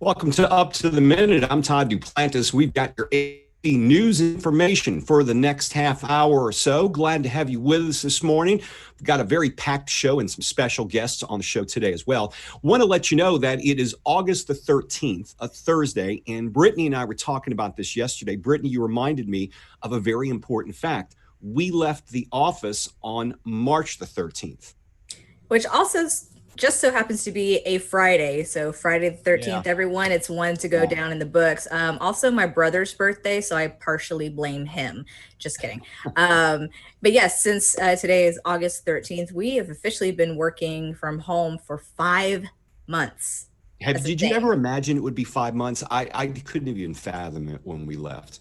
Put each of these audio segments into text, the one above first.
Welcome to Up to the Minute. I'm Todd Duplantis. We've got your news information for the next half hour or so. Glad to have you with us this morning. We've got a very packed show and some special guests on the show today as well. Want to let you know that it is August the 13th, a Thursday, and Brittany and I were talking about this yesterday. Brittany, you reminded me of a very important fact. We left the office on March the 13th. Which also just so happens to be a Friday. So Friday the 13th, everyone, it's one to go down in the books. Also my brother's birthday, so I partially blame him. Just kidding. But yes, since today is August 13th, we have officially been working from home for 5 months. Did you ever imagine it would be 5 months? I couldn't even fathom it when we left.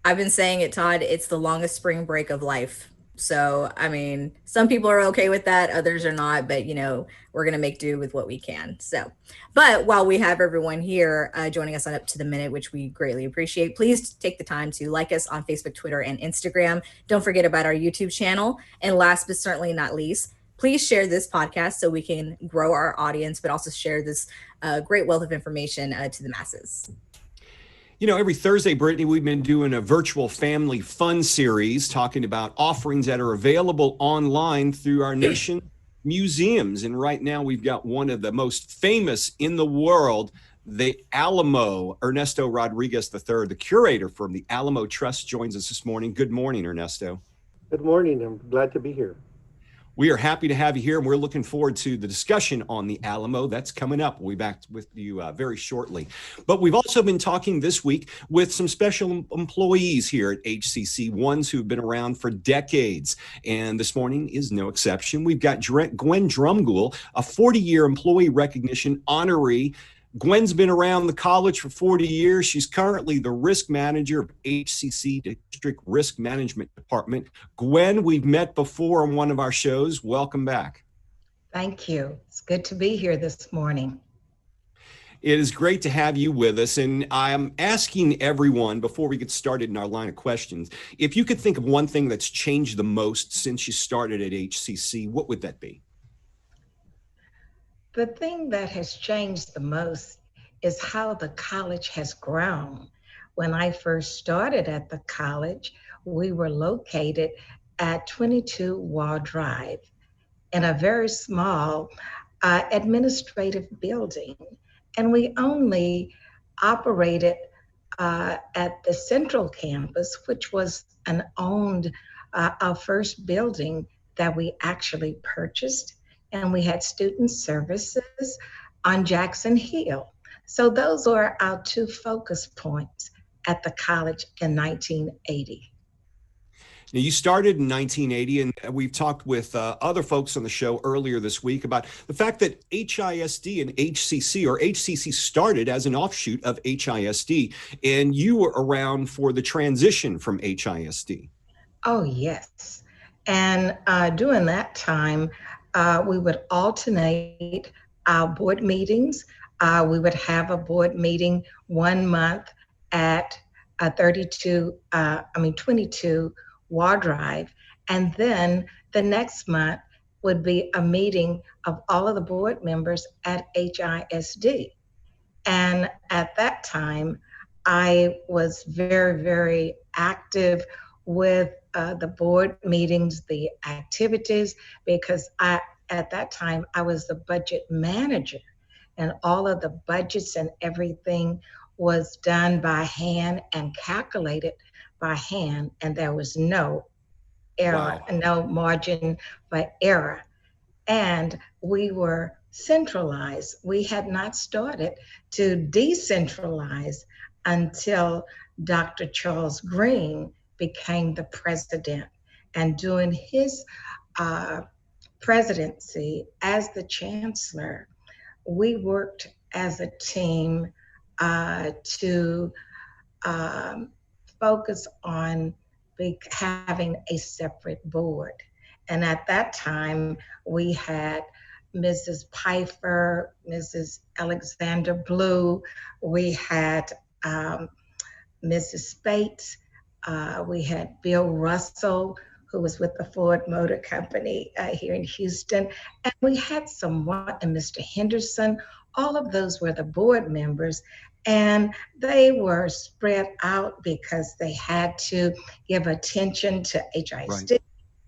I've been saying it, Todd, it's the longest spring break of life. So, I mean, some people are okay with that, others are not, but you know, we're going to make do with what we can. So, but while we have everyone here joining us on Up to the Minute, which we greatly appreciate, please take the time to like us on Facebook, Twitter, and Instagram. Don't forget about our YouTube channel. And last but certainly not least, please share this podcast so we can grow our audience, but also share this great wealth of information to the masses. You know, every Thursday, Brittany, we've been doing a virtual family fun series talking about offerings that are available online through our nation's museums. And right now we've got one of the most famous in the world, the Alamo. Ernesto Rodriguez III, the curator from the Alamo Trust, joins us this morning. Good morning, Ernesto. Good morning. I'm glad to be here. We are happy to have you here, and we're looking forward to the discussion on the Alamo. That's coming up. We'll be back with you very shortly. But we've also been talking this week with some special employees here at HCC, ones who've been around for decades. And this morning is no exception. We've got Gwen Drumgoole, a 40-year employee recognition honoree. Gwen's been around the college for 40 years. She's currently the risk manager of HCC District Risk Management Department. Gwen, we've met before on one of our shows. Welcome back. Thank you. It's good to be here this morning. It is great to have you with us. And I'm asking everyone, before we get started in our line of questions, if you could think of one thing that's changed the most since you started at HCC, what would that be? The thing that has changed the most is how the college has grown. When I first started at the college, we were located at 22 Wall Drive in a very small administrative building. And we only operated at the central campus, which was our first building that we actually purchased. And we had student services on Jackson Hill. So those are our two focus points at the college in 1980. Now, you started in 1980, and we've talked with other folks on the show earlier this week about the fact that HISD and HCC, or HCC started as an offshoot of HISD, and you were around for the transition from HISD. Oh, yes. And during that time, we would alternate our board meetings. We would have a board meeting 1 month at 22 Wall Drive. And then the next month would be a meeting of all of the board members at HISD. And at that time, I was very, very active with the board meetings, the activities, because at that time I was the budget manager, and all of the budgets and everything was done by hand and calculated by hand, and there was no error, no margin for error. And we were centralized. We had not started to decentralize until Dr. Charles Green became the president. And during his presidency as the chancellor, we worked as a team to focus on having a separate board. And at that time, we had Mrs. Pfeiffer, Mrs. Alexander Blue, we had Mrs. Spates, we had Bill Russell, who was with the Ford Motor Company here in Houston. And we had someone, and Mr. Henderson, all of those were the board members, and they were spread out because they had to give attention to Right. HISD,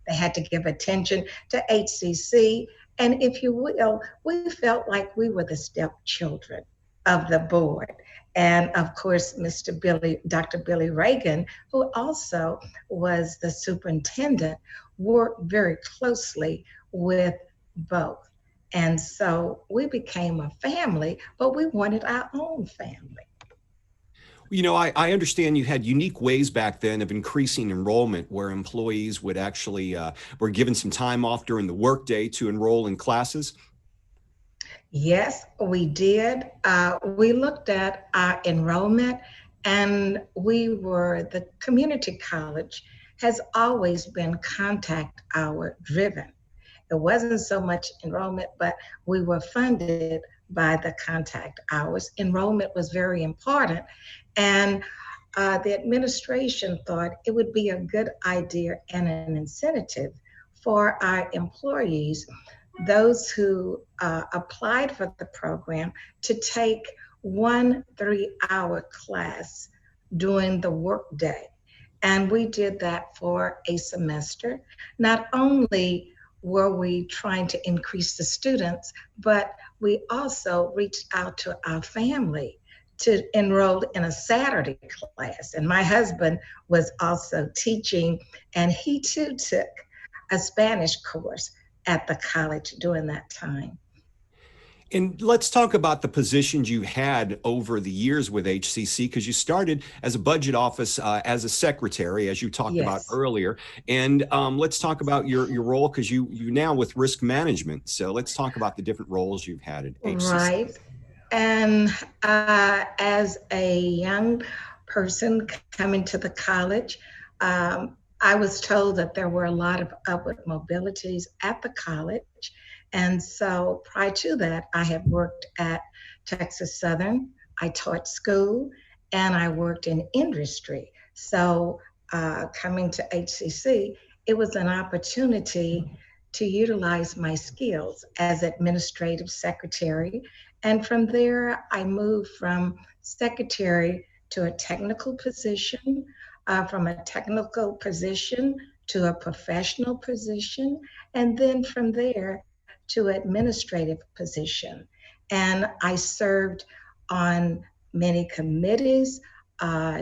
they had to give attention to HCC, and if you will, we felt like we were the stepchildren of the board. And of course, Dr. Billy Reagan, who also was the superintendent, worked very closely with both. And so we became a family, but we wanted our own family. You know, I understand you had unique ways back then of increasing enrollment where employees would actually were given some time off during the workday to enroll in classes. Yes, we did. We looked at our enrollment, and the community college has always been contact hour driven. It wasn't so much enrollment, but we were funded by the contact hours. Enrollment was very important. And the administration thought it would be a good idea and an incentive for our employees, those who applied for the program, to take 1 3-hour class during the workday. And we did that for a semester. Not only were we trying to increase the students, but we also reached out to our family to enroll in a Saturday class. And my husband was also teaching, and he too took a Spanish course at the college during that time. And let's talk about the positions you had over the years with HCC, because you started as a budget office as a secretary, as you talked about earlier. And let's talk about your role, because you now with risk management. So let's talk about the different roles you've had at HCC. Right. And as a young person coming to the college, I was told that there were a lot of upward mobilities at the college. And so prior to that, I had worked at Texas Southern, I taught school, and I worked in industry. So coming to HCC, it was an opportunity to utilize my skills as administrative secretary. And from there, I moved from secretary to a technical position, from a technical position to a professional position, and then from there to administrative position. And I served on many committees.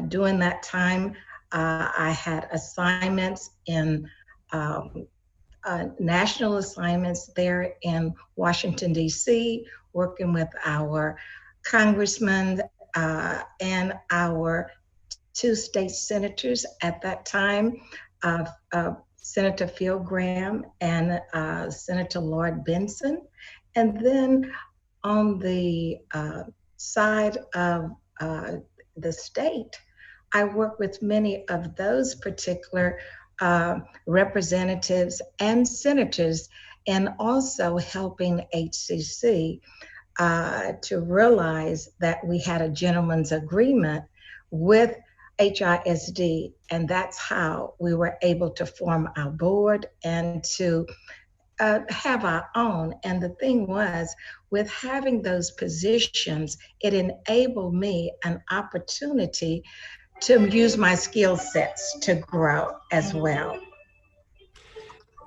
During that time, I had assignments in national assignments there in Washington, D.C., working with our congressmen and our 2 state senators at that time, Senator Phil Graham and Senator Lloyd Benson. And then on the side of the state, I work with many of those particular representatives and senators, and also helping HCC to realize that we had a gentleman's agreement with HISD, and that's how we were able to form our board and to have our own. And the thing was, with having those positions, it enabled me an opportunity to use my skill sets to grow as well.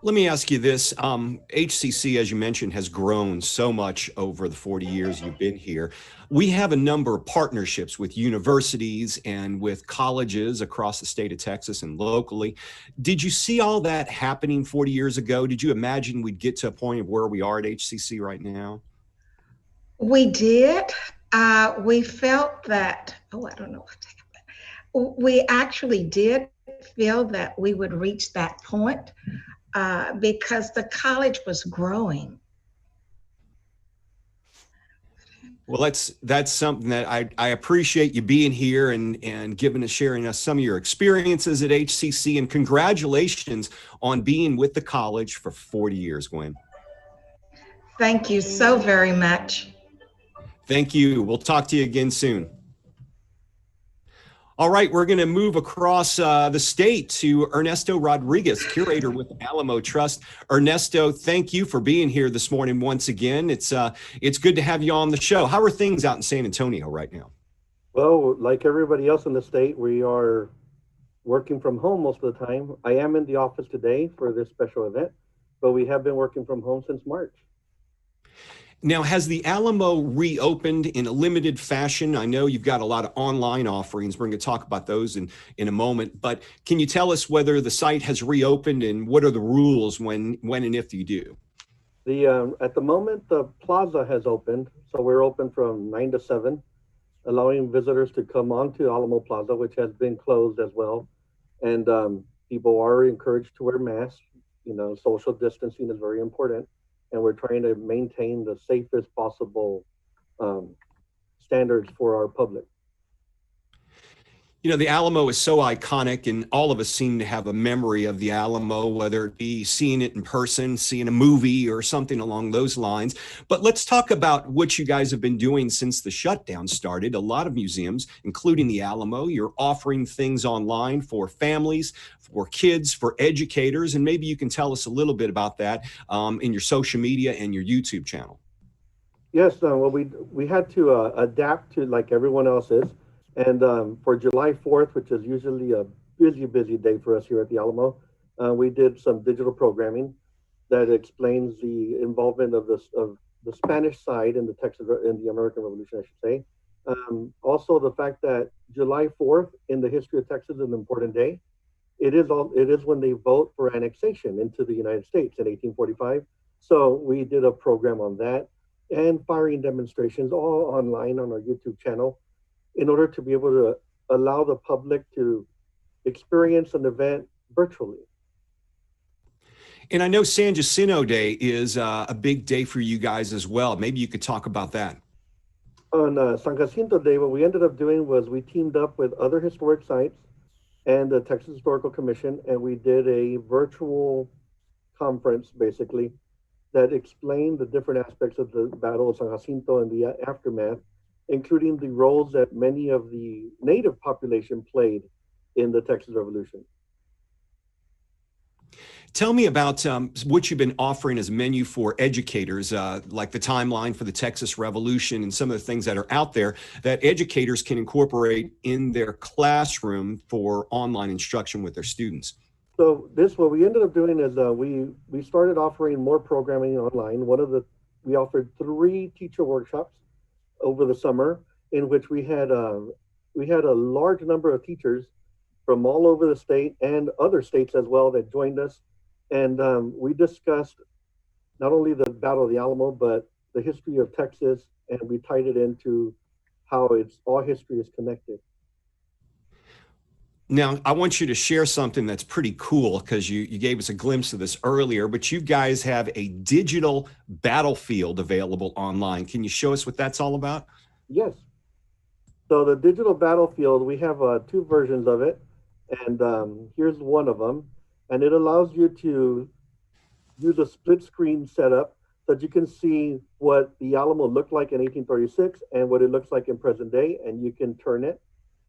Let me ask you this. HCC, as you mentioned, has grown so much over the 40 years you've been here. We have a number of partnerships with universities and with colleges across the state of Texas and locally. Did you see all that happening 40 years ago? Did you imagine we'd get to a point of where we are at HCC right now? We did. We felt that, I don't know what happened. We actually did feel that we would reach that point. Because the college was growing. Well, that's something that I appreciate you being here and sharing us some of your experiences at HCC, and congratulations on being with the college for 40 years, Gwen. Thank you so very much. Thank you. We'll talk to you again soon. All right, we're going to move across the state to Ernesto Rodriguez, curator with Alamo Trust. Ernesto, thank you for being here this morning once again. It's good to have you on the show. How are things out in San Antonio right now? Well, like everybody else in the state, we are working from home most of the time. I am in the office today for this special event, but we have been working from home since March. Now, has the Alamo reopened in a limited fashion? I know you've got a lot of online offerings. We're going to talk about those in a moment, but can you tell us whether the site has reopened and what are the rules when and if you do? At the moment, the plaza has opened, so we're open from 9 to 7, allowing visitors to come onto Alamo Plaza, which has been closed as well. And people are encouraged to wear masks. You know, social distancing is very important, and we're trying to maintain the safest possible standards for our public. You know, the Alamo is so iconic, and all of us seem to have a memory of the Alamo, whether it be seeing it in person, seeing a movie, or something along those lines. But let's talk about what you guys have been doing since the shutdown started. A lot of museums, including the Alamo, you're offering things online for families, for kids, for educators, and maybe you can tell us a little bit about that in your social media and your YouTube channel. Yes, well, we had to adapt to like everyone else is. And for July 4th, which is usually a busy day for us here at the Alamo, we did some digital programming that explains the involvement of the Spanish side in the American Revolution, I should say. Also, the fact that July 4th in the history of Texas is an important day. It is when they vote for annexation into the United States in 1845. So we did a program on that and firing demonstrations all online on our YouTube channel, in order to be able to allow the public to experience an event virtually. And I know San Jacinto Day is a big day for you guys as well. Maybe you could talk about that. On San Jacinto Day, what we ended up doing was we teamed up with other historic sites and the Texas Historical Commission, and we did a virtual conference, basically, that explained the different aspects of the Battle of San Jacinto and the aftermath, including the roles that many of the native population played in the Texas Revolution. Tell me about what you've been offering as a menu for educators, like the timeline for the Texas Revolution and some of the things that are out there that educators can incorporate in their classroom for online instruction with their students. So what we ended up doing is we started offering more programming online. We offered 3 teacher workshops over the summer, in which we had a large number of teachers from all over the state and other states as well that joined us, and we discussed not only the Battle of the Alamo but the history of Texas, and we tied it into how all history is connected. Now, I want you to share something that's pretty cool, because you gave us a glimpse of this earlier, but you guys have a digital battlefield available online. Can you show us what that's all about? Yes. So the digital battlefield, we have 2 versions of it, and here's one of them. And it allows you to use a split screen setup so that you can see what the Alamo looked like in 1836 and what it looks like in present day, and you can turn it,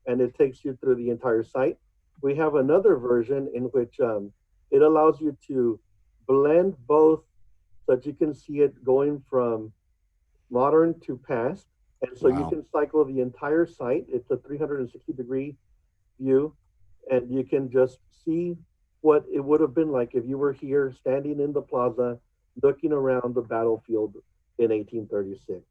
and it takes you through the entire site. We have another version in which it allows you to blend both so that you can see it going from modern to past. And so you can cycle the entire site. It's a 360-degree view, and you can just see what it would have been like if you were here standing in the plaza looking around the battlefield in 1836.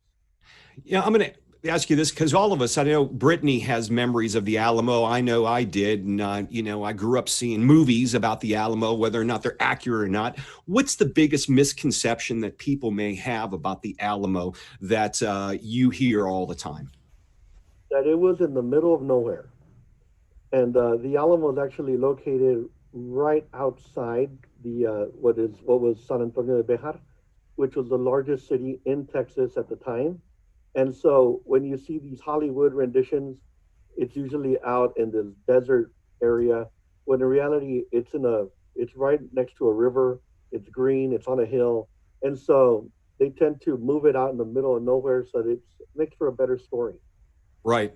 Yeah, I'm going to ask you this, because all of us, I know Brittany has memories of the Alamo. I know I did. And, I grew up seeing movies about the Alamo, whether or not they're accurate or not. What's the biggest misconception that people may have about the Alamo that you hear all the time? That it was in the middle of nowhere. And the Alamo is actually located right outside what was San Antonio de Bejar, which was the largest city in Texas at the time. And so when you see these Hollywood renditions, it's usually out in this desert area, when in reality it's right next to a river, it's green, it's on a hill. And so they tend to move it out in the middle of nowhere so that it makes for a better story. Right.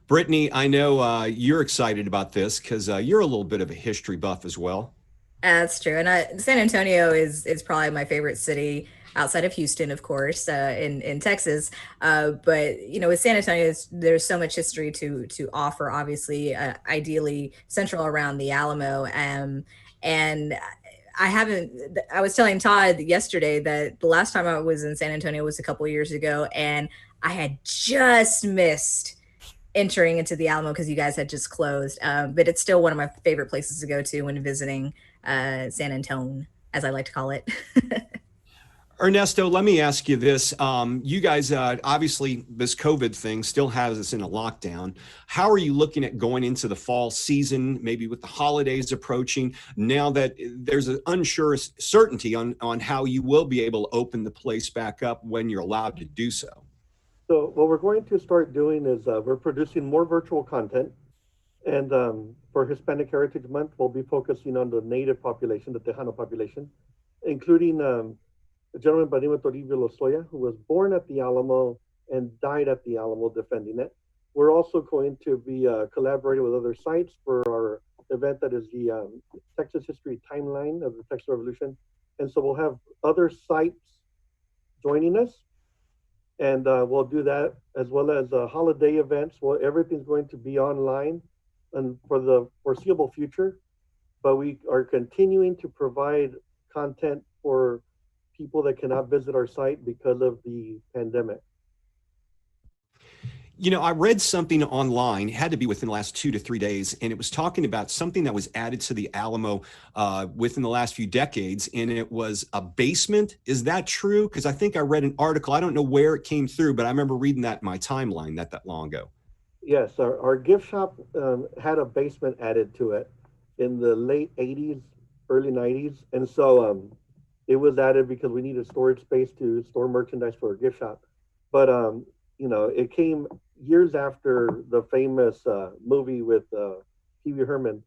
Brittany, I know you're excited about this because you're a little bit of a history buff as well. That's true. And San Antonio is probably my favorite city outside of Houston, of course, in Texas. But you know, with San Antonio, there's so much history to offer. Obviously, ideally central around the Alamo, and I haven't. I was telling Todd yesterday that the last time I was in San Antonio was a couple of years ago, and I had just missed entering into the Alamo because you guys had just closed. But it's still one of my favorite places to go to when visiting San Antone, as I like to call it. Ernesto, let me ask you this. You guys, obviously, this COVID thing still has us in a lockdown. How are you looking at going into the fall season, maybe with the holidays approaching, now that there's an unsure certainty on how you will be able to open the place back up when you're allowed to do so? So what we're going to start doing is we're producing more virtual content. And for Hispanic Heritage Month, we'll be focusing on the native population, the Tejano population, including a gentleman by the name of Toribio Lozoya, who was born at the Alamo and died at the Alamo defending it. We're also going to be collaborating with other sites for our event that is the Texas History Timeline of the Texas Revolution. And so we'll have other sites joining us. And we'll do that as well as holiday events. Well, everything's going to be online and for the foreseeable future, but we are continuing to provide content for people that cannot visit our site because of the pandemic. You know, I read something online, it had to be within the last 2 to 3 days, and it was talking about something that was added to the Alamo within the last few decades, and it was a basement. Is that true? Because I think I read an article, I don't know where it came through, but I remember reading that in my timeline not that long ago. Yes, our gift shop had a basement added to it in the late 80s, early 90s. And so it was added because we needed storage space to store merchandise for our gift shop. But, you know, it came years after the famous movie with Pee Wee Herman.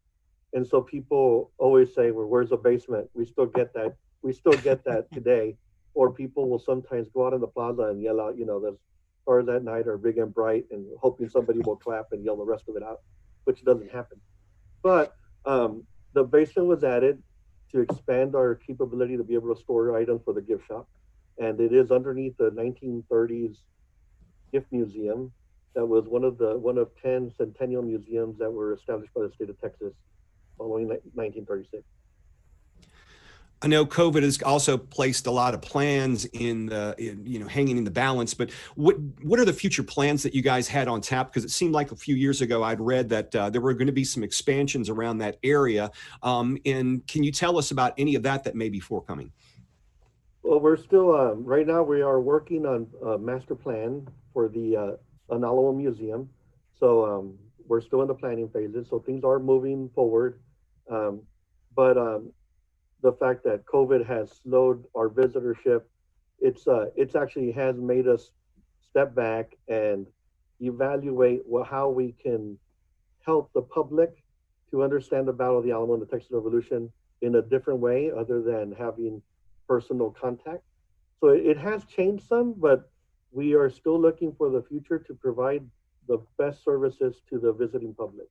And so people always say, well, where's the basement? We still get that. We still get that today. Or people will sometimes go out in the plaza and yell out, you know, the stars at night are big and bright, and hoping somebody will clap and yell the rest of it out, which doesn't happen. But the basement was added to expand our capability to be able to store items for the gift shop. And it is underneath the 1930s gift museum that was one of 10 centennial museums that were established by the state of Texas following 1936. I know COVID has also placed a lot of plans hanging in the balance, but what are the future plans that you guys had on tap? Because it seemed like a few years ago I'd read that there were going to be some expansions around that area. And can you tell us about any of that may be forthcoming? Well, we're still, right now we are working on a master plan for the Alamo Museum. So we're still in the planning phases. So things are moving forward. But the fact that COVID has slowed our visitorship, it's actually has made us step back and evaluate how we can help the public to understand the Battle of the Alamo and the Texas Revolution in a different way other than having personal contact. So it has changed some, but we are still looking for the future to provide the best services to the visiting public.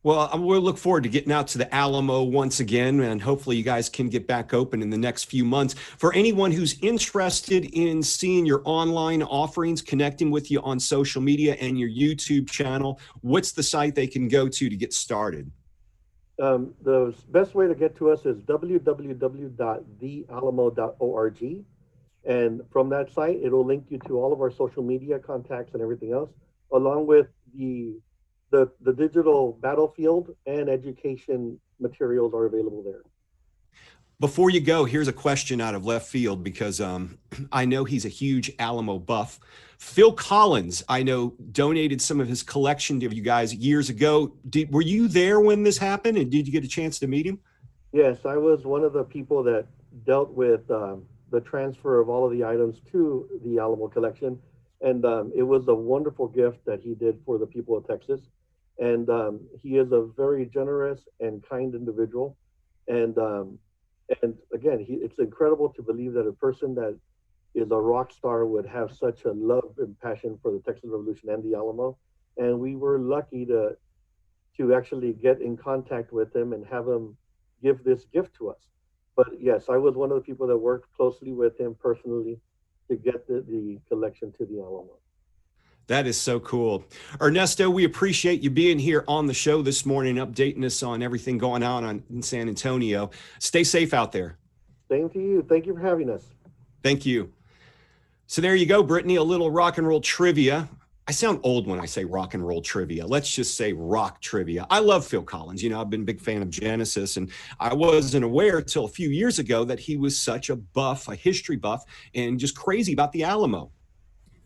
Well, we'll look forward to getting out to the Alamo once again, and hopefully you guys can get back open in the next few months. For anyone who's interested in seeing your online offerings, connecting with you on social media and your YouTube channel, what's the site they can go to get started? The best way to get to us is www.thealamo.org. And from that site, it'll link you to all of our social media contacts and everything else, along with the digital battlefield and education materials are available there. Before you go, here's a question out of left field because I know he's a huge Alamo buff. Phil Collins, I know, donated some of his collection to you guys years ago. Were you there when this happened, and did you get a chance to meet him? Yes, I was one of the people that dealt with the transfer of all of the items to the Alamo collection. And it was a wonderful gift that he did for the people of Texas. And he is a very generous and kind individual. And again, it's incredible to believe that a person that is a rock star would have such a love and passion for the Texas Revolution and the Alamo. And we were lucky to actually get in contact with him and have him give this gift to us. But yes, I was one of the people that worked closely with him personally to get the collection to the Alamo. That is so cool. Ernesto, we appreciate you being here on the show this morning, updating us on everything going on in San Antonio. Stay safe out there. Same to you. Thank you for having us. Thank you. So there you go, Brittany, a little rock and roll trivia. I sound old when I say rock and roll trivia. Let's just say rock trivia. I love Phil Collins. You know, I've been a big fan of Genesis, and I wasn't aware until a few years ago that he was such a buff, a history buff, and just crazy about the Alamo.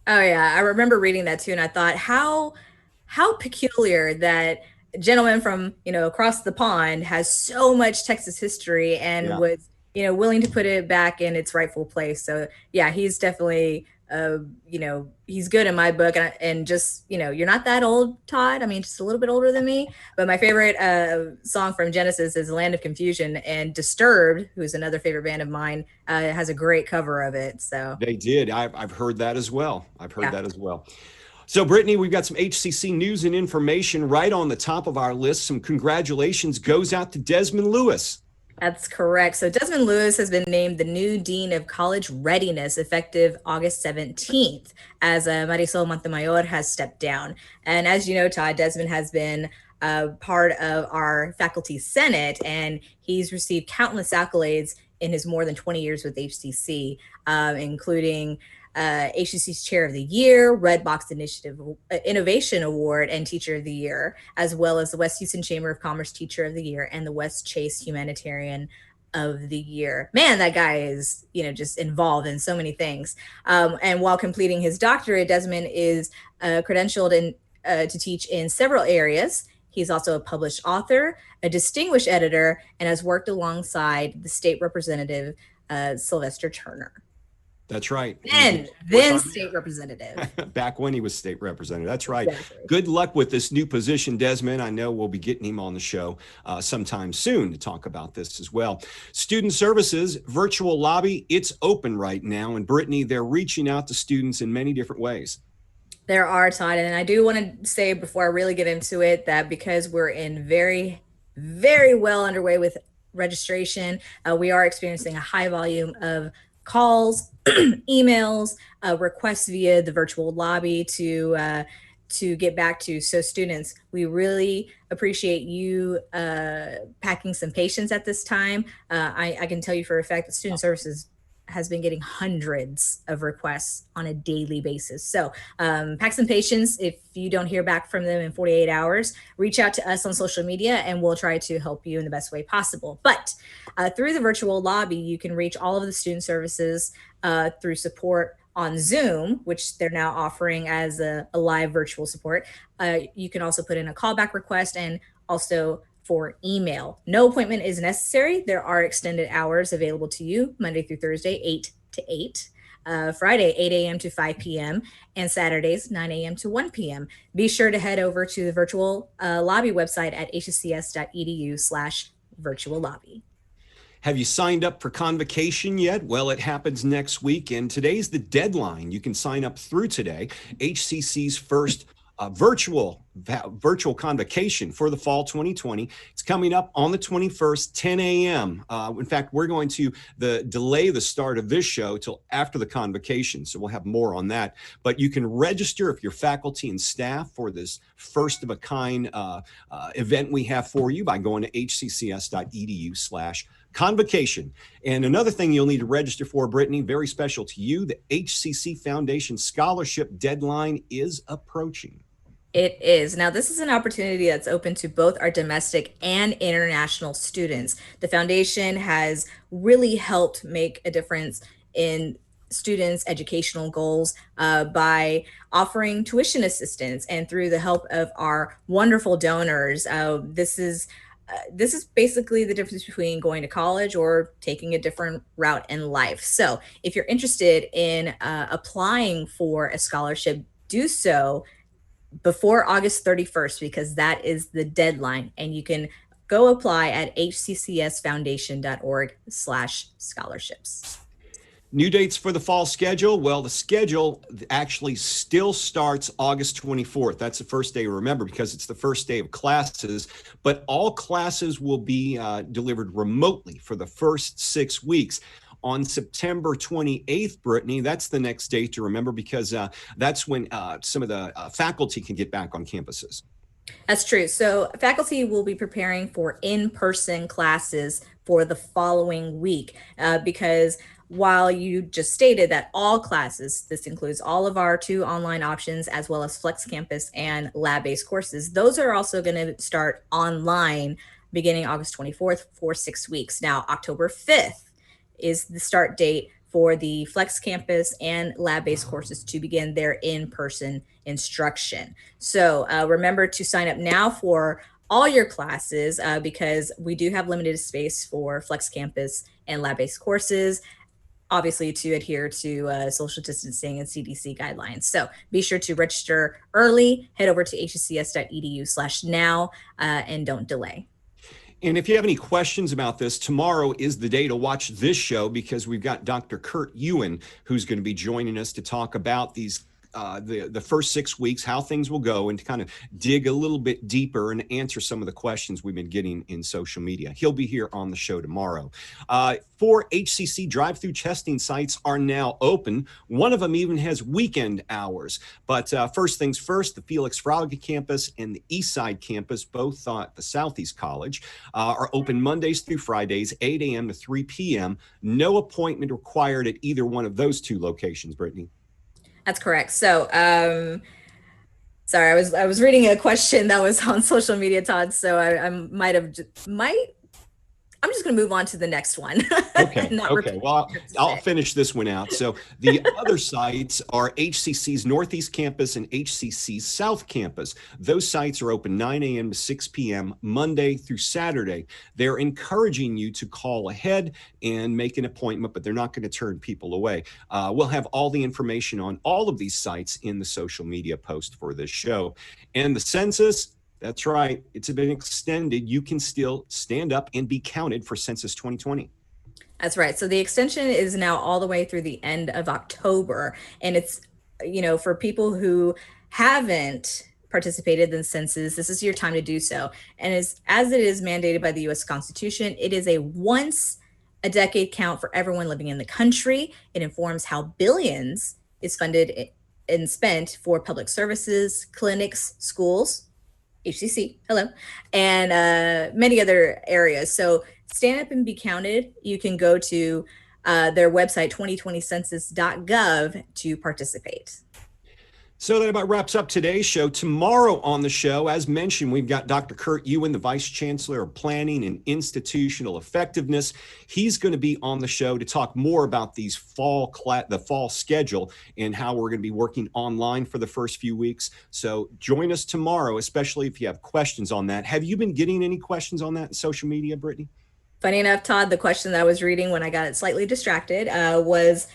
Oh yeah, I remember reading that too, and I thought how peculiar that a gentleman from across the pond has so much Texas history and was willing to put it back in its rightful place. So yeah, he's definitely he's good in my book, and just you're not that old, Todd. I mean, just a little bit older than me. But my favorite song from Genesis is "Land of Confusion," and Disturbed, who's another favorite band of mine, has a great cover of it. So they did. I've heard that as well. I've heard that as well. So Brittany, we've got some HCC news and information right on the top of our list. Some congratulations goes out to Desmond Lewis. That's correct. So Desmond Lewis has been named the new Dean of College Readiness effective August 17th, as Marisol Montemayor has stepped down. And as you know, Todd, Desmond has been part of our faculty senate, and he's received countless accolades in his more than 20 years with HCC, including HCC's Chair of the Year, Redbox Initiative Innovation Award, and Teacher of the Year, as well as the West Houston Chamber of Commerce Teacher of the Year and the West Chase Humanitarian of the Year. Man, that guy is, just involved in so many things. And while completing his doctorate, Desmond is credentialed to teach in several areas. He's also a published author, a distinguished editor, and has worked alongside the state representative, Sylvester Turner. That's right. Then state representative. Back when he was state representative. That's right. Exactly. Good luck with this new position, Desmond. I know we'll be getting him on the show sometime soon to talk about this as well. Student Services virtual lobby, it's open right now. And Brittany, they're reaching out to students in many different ways. There are, Todd. And I do want to say before I really get into it that because we're in very, very well underway with registration, we are experiencing a high volume of calls, emails, requests via the virtual lobby to get back to. So students, we really appreciate you packing some patience at this time. I can tell you for a fact that Student Services has been getting hundreds of requests on a daily basis. So pack some patience. If you don't hear back from them in 48 hours, reach out to us on social media and we'll try to help you in the best way possible. But through the virtual lobby, you can reach all of the Student Services through support on Zoom, which they're now offering as a live virtual support. You can also put in a callback request and also for email. No appointment is necessary. There are extended hours available to you Monday through Thursday, 8 to 8, Friday, 8 a.m. to 5 p.m., and Saturdays, 9 a.m. to 1 p.m. Be sure to head over to the virtual lobby website at hccs.edu/virtual lobby. Have you signed up for Convocation yet? Well, it happens next week, and today's the deadline. You can sign up through today. HCC's first virtual Convocation for the fall 2020. It's coming up on the 21st, 10 a.m. In fact, we're going to delay the start of this show till after the Convocation, so we'll have more on that. But you can register if you're faculty and staff for this first of a kind event we have for you by going to hccs.edu/Convocation. And another thing you'll need to register for, Brittany, very special to you, the HCC Foundation Scholarship deadline is approaching. It is. Now, this is an opportunity that's open to both our domestic and international students. The foundation has really helped make a difference in students' educational goals by offering tuition assistance, and through the help of our wonderful donors. This is basically the difference between going to college or taking a different route in life. So if you're interested in applying for a scholarship, do so before August 31st, because that is the deadline. And you can go apply at hccsfoundation.org/scholarships. New dates for the fall schedule. Well, the schedule actually still starts August 24th. That's the first day, remember, because it's the first day of classes, but all classes will be delivered remotely for the first 6 weeks. On September 28th, Brittany, that's the next date to remember, because that's when some of the faculty can get back on campuses. That's true. So faculty will be preparing for in-person classes for the following week because while you just stated that all classes, this includes all of our 2 online options as well as Flex Campus and lab-based courses, those are also going to start online beginning August 24th for 6 weeks. Now, October 5th is the start date for the Flex Campus and lab-based courses to begin their in-person instruction. So remember to sign up now for all your classes because we do have limited space for Flex Campus and lab-based courses, obviously to adhere to social distancing and CDC guidelines. So be sure to register early, head over to hccs.edu/now and don't delay. And if you have any questions about this, tomorrow is the day to watch this show because we've got Dr. Kurt Ewan, who's going to be joining us to talk about these the first 6 weeks, how things will go, and to kind of dig a little bit deeper and answer some of the questions we've been getting in social media. He'll be here on the show tomorrow. 4 HCC drive-through testing sites are now open. One of them even has weekend hours. But first things first, the Felix Frauge campus and the Eastside campus, both at the Southeast College, are open Mondays through Fridays, 8 a.m. to 3 p.m. No appointment required at either one of those 2 locations, Brittany. That's correct. So, sorry, I was reading a question that was on social media, Todd. So I'm just going to move on to the next one. Okay. Okay. Well, I'll finish this one out. So the other sites are HCC's Northeast Campus and HCC's South Campus. Those sites are open 9 a.m. to 6 p.m. Monday through Saturday. They're encouraging you to call ahead and make an appointment, but they're not going to turn people away. We'll have all the information on all of these sites in the social media post for this show. And the census, that's right, it's been extended. You can still stand up and be counted for Census 2020. That's right. So the extension is now all the way through the end of October. And it's, for people who haven't participated in the census, this is your time to do so. And as it is mandated by the U.S. Constitution, it is a once a decade count for everyone living in the country. It informs how billions is funded and spent for public services, clinics, schools, HCC, hello, and many other areas. So stand up and be counted. You can go to their website, 2020census.gov, to participate. So that about wraps up today's show. Tomorrow on the show, as mentioned, we've got Dr. Kurt Ewan, the Vice Chancellor of Planning and Institutional Effectiveness. He's going to be on the show to talk more about the fall schedule and how we're going to be working online for the first few weeks. So join us tomorrow, especially if you have questions on that. Have you been getting any questions on that in social media, Brittany? Funny enough, Todd, the question that I was reading when I got slightly distracted was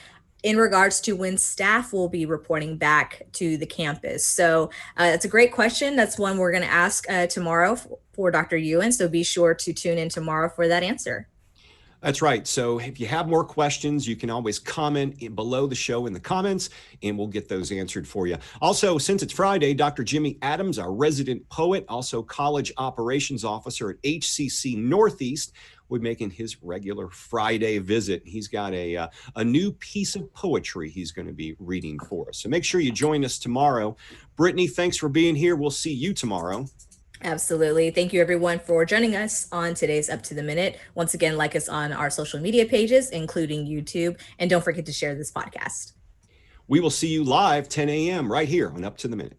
in regards to when staff will be reporting back to the campus. So that's a great question. That's one we're going to ask tomorrow for Dr. Ewan. So be sure to tune in tomorrow for that answer. That's right. So if you have more questions, you can always comment below the show in the comments, and we'll get those answered for you. Also, since it's Friday, Dr. Jimmy Adams, our resident poet, also college operations officer at HCC Northeast, will be making his regular Friday visit. He's got a new piece of poetry he's going to be reading for us. So make sure you join us tomorrow. Brittany, thanks for being here. We'll see you tomorrow. Absolutely. Thank you, everyone, for joining us on today's Up to the Minute. Once again, like us on our social media pages, including YouTube. And don't forget to share this podcast. We will see you live 10 a.m. right here on Up to the Minute.